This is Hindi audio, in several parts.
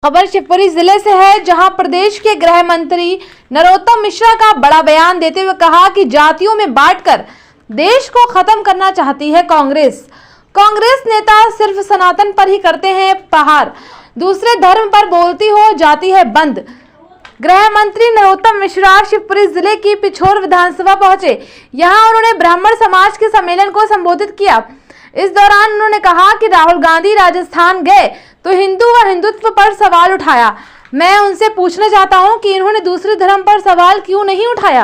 खबर शिवपुरी जिले से है, जहां प्रदेश के गृह मंत्री नरोत्तम मिश्रा का बड़ा बयान देते हुए कहा कि जातियों में बांटकर देश को खत्म करना चाहती है कांग्रेस। कांग्रेस नेता सिर्फ सनातन पर ही करते हैं प्रहार, दूसरे धर्म पर बोलती हो जाती है बंद। गृह मंत्री नरोत्तम मिश्रा शिवपुरी जिले की पिछोर विधानसभा पहुंचे। यहां उन्होंने ब्राह्मण समाज के सम्मेलन को संबोधित किया। इस दौरान उन्होंने कहा कि राहुल गांधी राजस्थान गए तो हिंदू व हिंदुत्व पर सवाल उठाया। मैं उनसे पूछना चाहता हूं कि इन्होंने दूसरे धर्म पर सवाल क्यों नहीं उठाया।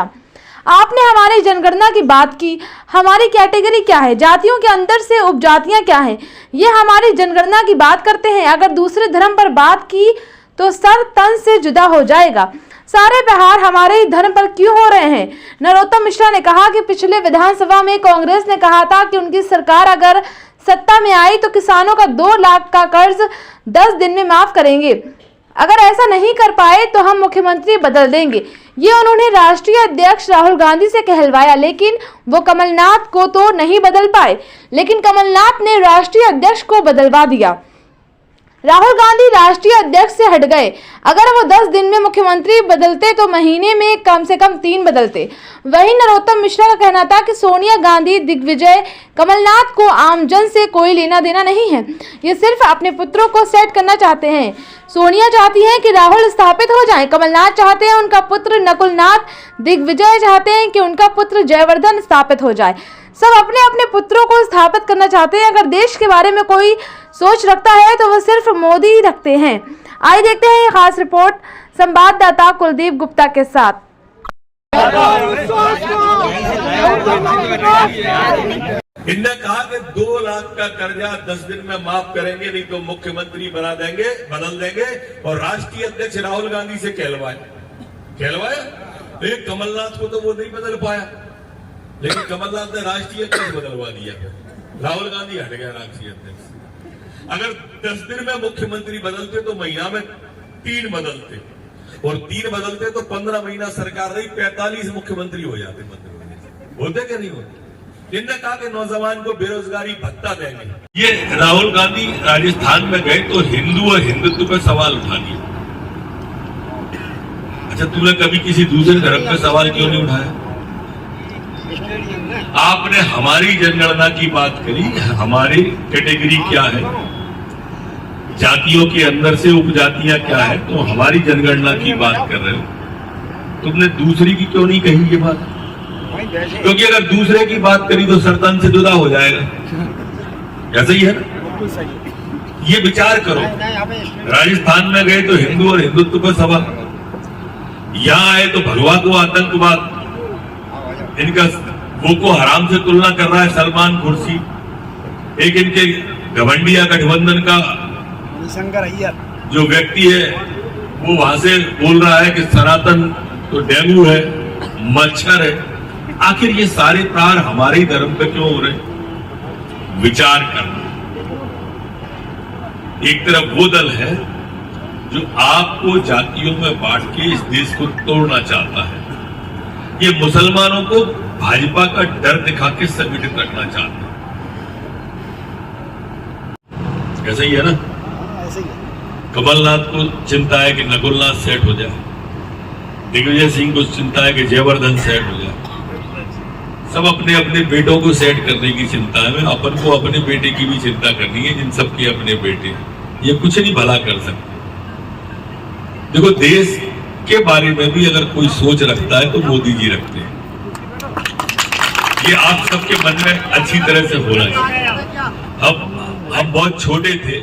आपने हमारी जनगणना की बात की, हमारी कैटेगरी क्या है, जातियों के अंदर से उपजातियां क्या हैं, ये हमारी जनगणना की बात करते हैं। अगर दूसरे धर्म पर बात की तो सर तन से जुदा हो जाएगा। सारे प्रहार हमारे ही धर्म पर क्यों हो रहे हैं। नरोत्तम मिश्रा ने कहा कि पिछले विधानसभा में कांग्रेस ने कहा था कि उनकी सरकार अगर सत्ता में आई तो किसानों का 2 लाख का कर्ज 10 दिन में माफ करेंगे। अगर ऐसा नहीं कर पाए तो हम मुख्यमंत्री बदल देंगे। ये उन्होंने राष्ट्रीय अध्यक्ष राहुल गांधी से कहलवाया, लेकिन वो कमलनाथ को तो नहीं बदल पाए, लेकिन कमलनाथ ने राष्ट्रीय अध्यक्ष को बदलवा दिया। राहुल गांधी राष्ट्रीय अध्यक्ष से हट गए। अगर वो 10 दिन में मुख्यमंत्री बदलते तो महीने में कम से कम 3 बदलते। वहीं नरोत्तम मिश्रा का कहना था कि सोनिया गांधी, दिग्विजय, कमलनाथ को आमजन से कोई लेना देना नहीं है, ये सिर्फ अपने पुत्रों को सेट करना चाहते हैं। सोनिया चाहती हैं कि राहुल स्थापित हो जाएं, कमलनाथ चाहते हैं उनका पुत्र नकुलनाथ, दिग्विजय चाहते हैं कि उनका पुत्र जयवर्धन स्थापित हो जाए। सब अपने अपने पुत्रों को स्थापित करना चाहते हैं। अगर देश के बारे में कोई सोच रखता है तो वो सिर्फ मोदी ही रखते हैं। आइए देखते हैं ये खास रिपोर्ट संवाददाता कुलदीप गुप्ता के साथ। इनने कहा कि 2 लाख का कर्जा 10 दिन में माफ करेंगे, नहीं तो मुख्यमंत्री बना देंगे, बदल देंगे। और राष्ट्रीय अध्यक्ष राहुल गांधी से कहलवाया। लेकिन कमलनाथ को तो वो नहीं बदल पाया, लेकिन कमलनाथ ने राष्ट्रीय अध्यक्ष बदलवा दिया। राहुल गांधी हट गया राष्ट्रीय अध्यक्ष। अगर 10 दिन में मुख्यमंत्री बदलते तो महीना में 3 बदलते, और 3 बदलते तो 15 महीना सरकार रही, 45 मुख्यमंत्री हो जाते। होते क्या नहीं होते। इन्होंने कहा कि नौजवान को बेरोजगारी भत्ता देंगे। ये राहुल गांधी राजस्थान में गए तो हिंदू और हिंदुत्व पर सवाल उठा लिया। अच्छा, तूने कभी किसी दूसरे धर्म पर सवाल क्यों नहीं उठाया? आपने हमारी जनगणना की बात करी, हमारी कैटेगरी क्या है, जातियों के अंदर से उपजातियां क्या है, तो हमारी जनगणना की बात कर रहे हो। तुमने दूसरी की क्यों नहीं कही ये बात? क्योंकि अगर दूसरे की बात करी तो सरतन से जुदा हो जाएगा। ऐसा ही है ना? ये विचार करो। राजस्थान में गए तो हिंदू और हिंदुत्व पर सवाल, यहां आए तो भगवा को आतंकवाद, इनका बोको हराम से तुलना कर रहा है सलमान खुर्शी। एक इनके घमंडिया गठबंधन का जो व्यक्ति है वो वहां से बोल रहा है कि सनातन तो डेंगू है, मच्छर है। आखिर ये सारे प्रहार हमारे ही धर्म पे क्यों हो रहे? विचार करना। एक तरफ वो दल है जो आपको जातियों में बांट के इस देश को तोड़ना चाहता है। ये मुसलमानों को भाजपा का डर दिखा के संगठित रखना चाहते हैं। ऐसा ही है ना? कमलनाथ को चिंता है कि नकुलनाथ सेट हो जाए, दिग्विजय सिंह को चिंता है कि जयवर्धन सेट हो जाए। सब अपने अपने बेटों को सेट करने की चिंता है। अपन को अपने बेटे की भी चिंता करनी है, जिन सबके अपने बेटे, ये कुछ नहीं भला कर सकते। देखो, देश के बारे में भी अगर कोई सोच रखता है तो मोदी जी रखते हैं। ये आप सबके मन में अच्छी तरह से होना चाहिए। अब हम बहुत छोटे थे,